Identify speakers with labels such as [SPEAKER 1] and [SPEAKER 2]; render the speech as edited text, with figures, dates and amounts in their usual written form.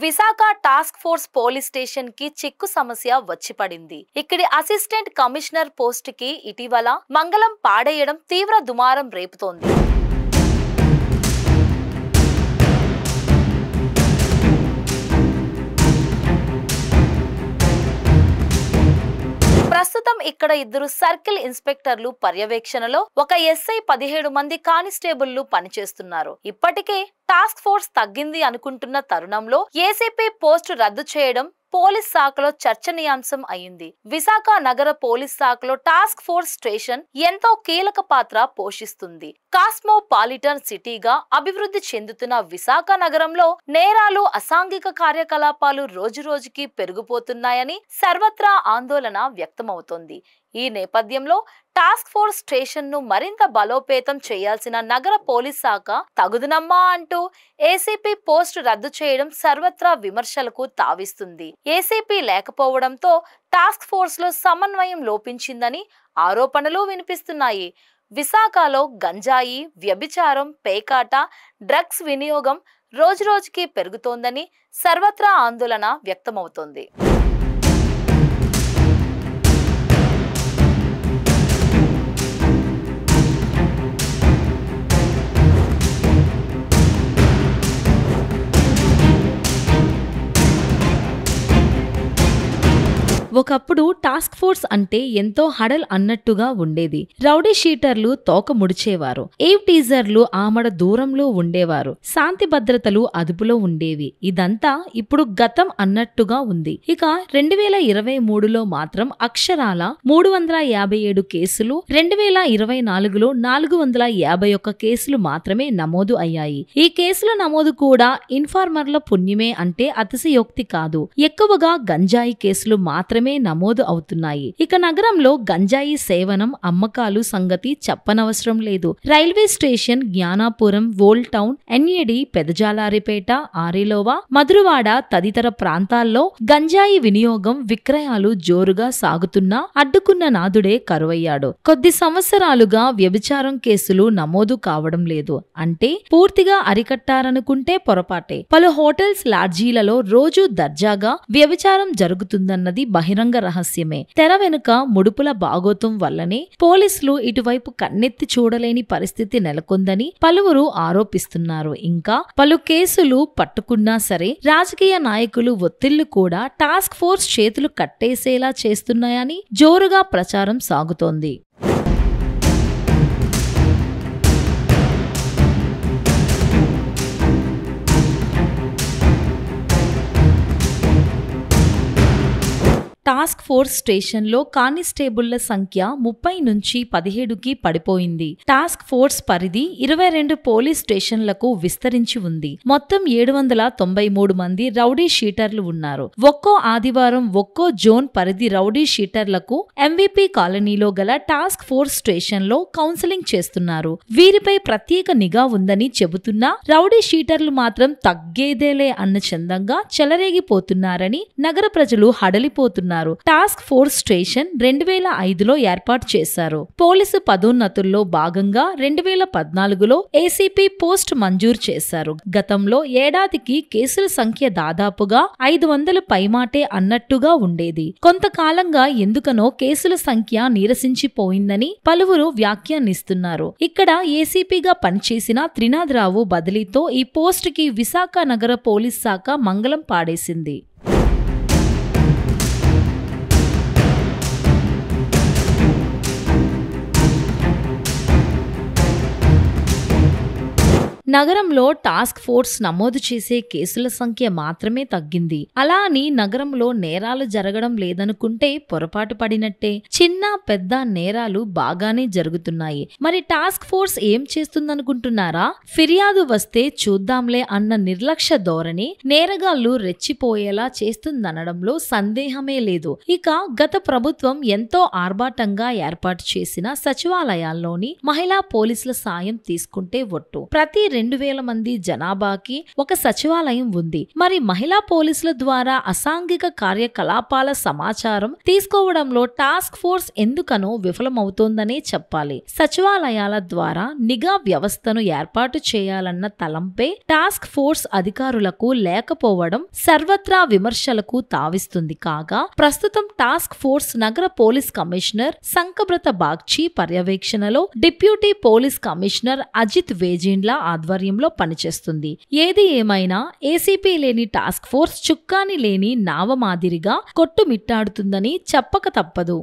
[SPEAKER 1] Visakha task force police station కి చిక్కు సమస్య వచ్చి పడింది. ఇక్కడి అసిస్టెంట్ కమిషనర్ పోస్ట్ కి ఇటీవల మంగళం పాడేయడం తీవ్ర దుమారం రేపుతోంది. ప్రస్తుతం ఇక్కడ ఇద్దరు సర్కిల్ ఇన్స్పెక్టర్లు పర్యవేక్షణలో ఒక ఎస్ఐ 17 మంది కానిస్టేబుల్లు పనిచేస్తున్నారు. ఇప్పటికే టాస్క్ ఫోర్స్ తగ్గింది అనుకుంటున్న తరుణంలో ఏసీపీ పోస్టు రద్దు చేయడం పోలీస్ శాఖలో చర్చనీయాంశం అయింది. విశాఖ నగర పోలీస్ శాఖలో టాస్క్ ఫోర్స్ స్టేషన్ ఎంతో కీలక పాత్ర పోషిస్తుంది. కాస్మోపాలిటన్ సిటీగా అభివృద్ధి చెందుతున్న విశాఖ నగరంలో నేరాలు, అసాంఘిక కార్యకలాపాలు రోజురోజుకి పెరిగిపోతున్నాయని సర్వత్రా ఆందోళన వ్యక్తమవుతోంది. ఈ నేపథ్యంలో టాస్క్ ఫోర్స్ స్టేషన్ ను మరింత బలోపేతం చేయాల్సిన నగర పోలీస్ శాఖ తగుదునమ్మా అంటూ ఏసీపీ పోస్టు రద్దు చేయడం సర్వత్రా విమర్శలకు తావిస్తుంది. ఏసీపీ లేకపోవడంతో టాస్క్ ఫోర్స్ లో సమన్వయం లోపించిందని ఆరోపణలు వినిపిస్తున్నాయి. విశాఖలో గంజాయి, వ్యభిచారం, పేకాట, డ్రగ్స్ వినియోగం రోజురోజుకి పెరుగుతోందని సర్వత్రా ఆందోళన వ్యక్తమవుతోంది.
[SPEAKER 2] ఒకప్పుడు టాస్క్ ఫోర్స్ అంటే ఎంతో హడల్ అన్నట్టుగా ఉండేది. రౌడీ షీటర్లు తోక ముడిచేవారు, ఏవ్ టీజర్లు ఆమడ దూరంలో ఉండేవారు, శాంతి భద్రతలు అదుపులో ఉండేవి. ఇదంతా ఇప్పుడు గతం అన్నట్టుగా ఉంది. ఇక 2023లో మాత్రం అక్షరాల 357 కేసులు, 2024లో 451 కేసులు మాత్రమే నమోదు అయ్యాయి. ఈ కేసుల నమోదు కూడా ఇన్ఫార్మర్ల పుణ్యమే అంటే అతిశయోక్తి కాదు. ఎక్కువగా గంజాయి కేసులు మాత్రమే నమోదు అవుతున్నాయి. ఇక నగరంలో గంజాయి సేవనం, అమ్మకాలు సంగతి చెప్పనవసరం లేదు. Railway station, Gnanapuram, old town, NAD, Pedajalaripeta, Arilova, Madhurawada తదితర ప్రాంతాల్లో గంజాయి వినియోగం, విక్రయాలు జోరుగా సాగుతున్నా అడ్డుకున్న నాదుడే కరువయ్యాడు. కొద్ది సంవత్సరాలుగా వ్యభిచారం కేసులు నమోదు కావడం లేదు. అంటే పూర్తిగా అరికట్టారనుకుంటే పొరపాటే. పలు హోటల్స్, లాడ్జీలలో రోజు దర్జాగా వ్యభిచారం జరుగుతుందన్నది బహిరంగ రహస్యమే. తెర వెనుక ముడుపుల బాగోతం వల్లనే పోలీసులు ఇటువైపు కన్నెత్తి చూడలేని పరిస్థితి నెలకొందని పలువురు ఆరోపిస్తున్నారు. ఇంకా పలు కేసులు పట్టుకున్నా సరే రాజకీయ నాయకులు ఒత్తిళ్లు కూడా టాస్క్ ఫోర్స్ చేతులు కట్టేసేలా చేస్తున్నాయని జోరుగా ప్రచారం సాగుతోంది. టాస్క్ ఫోర్స్ స్టేషన్లో కానిస్టేబుళ్ల సంఖ్య 30 నుంచి 17కి పడిపోయింది. టాస్క్ ఫోర్స్ పరిధి 22 పోలీస్ స్టేషన్లకు విస్తరించి ఉంది. మొత్తం 793 మంది రౌడీ షీటర్లు ఉన్నారు. ఒక్కో ఆదివారం ఒక్కో జోన్ పరిధి రౌడీ షీటర్లకు ఎంవీపీ కాలనీలో గల టాస్క్ ఫోర్స్ స్టేషన్లో కౌన్సిలింగ్ చేస్తున్నారు. వీరిపై ప్రత్యేక నిఘా ఉందని చెబుతున్నా రౌడీ షీటర్లు మాత్రం తగ్గేదేలే అన్న చందంగా చెలరేగిపోతున్నారని నగర ప్రజలు హడలిపోతున్నారు. టాస్క్ ఫోర్స్ స్టేషన్ 2005లో ఏర్పాటు చేశారు. పోలీసు పదోన్నతుల్లో భాగంగా 2014లో ఏసీపీ పోస్ట్ మంజూరు చేశారు. గతంలో ఏడాదికి కేసుల సంఖ్య దాదాపుగా 500 పైమాటే అన్నట్టుగా ఉండేది. కొంతకాలంగా ఎందుకనో కేసుల సంఖ్య నీరసించిపోయిందని పలువురు వ్యాఖ్యానిస్తున్నారు. ఇక్కడ ఏసీపీగా పనిచేసిన త్రినాథరావు బదిలీతో ఈ పోస్టుకి విశాఖ నగర పోలీస్ శాఖ మంగళం పాడేసింది. నగరంలో టాస్క్ ఫోర్స్ నమోదు చేసే కేసుల సంఖ్య మాత్రమే తగ్గింది. అలా అని నగరంలో నేరాలు జరగడం లేదనుకుంటే పొరపాటు పడినట్టే. చిన్న పెద్ద నేరాలు బాగానే జరుగుతున్నాయి. మరి టాస్క్ ఫోర్స్ ఏం చేస్తుందనుకుంటున్నారా? ఫిర్యాదు వస్తే చూద్దాంలే అన్న నిర్లక్ష్య ధోరణి నేరగాళ్లు రెచ్చిపోయేలా చేస్తుందనడంలో సందేహమే లేదు. ఇక గత ప్రభుత్వం ఎంతో ఆర్భాటంగా ఏర్పాటు చేసిన సచివాలయాల్లోని మహిళా పోలీసుల సాయం తీసుకుంటే ఒట్టు. ప్రతి 2,000 మంది జనాభాకి ఒక సచివాలయం ఉంది. మరి మహిళా పోలీసుల ద్వారా అసాంఘిక కార్యకలాపాల సమాచారం తీసుకోవడంలో టాస్క్ ఫోర్స్ ఎందుకనో విఫలమవుతోందనే చెప్పాలి. సచివాలయాల ద్వారా నిఘా వ్యవస్థను ఏర్పాటు చేయాలన్న తలంపే టాస్క్ ఫోర్స్ అధికారులకు లేకపోవడం సర్వత్రా విమర్శలకు తావిస్తుంది. కాగా ప్రస్తుతం టాస్క్ ఫోర్స్ నగర పోలీస్ కమిషనర్ సంకబ్రత బాగ్చి పర్యవేక్షణలో డిప్యూటీ పోలీస్ కమిషనర్ అజిత్ వేజిండ్ల ఆధ్వర్యంలో పనిచేస్తుంది. ఏది ఏమైనా ఏసీపీ లేని టాస్క్ ఫోర్స్ చుక్కాని లేని నావ మాదిరిగా కొట్టుమిట్టాడుతుందని చెప్పక తప్పదు.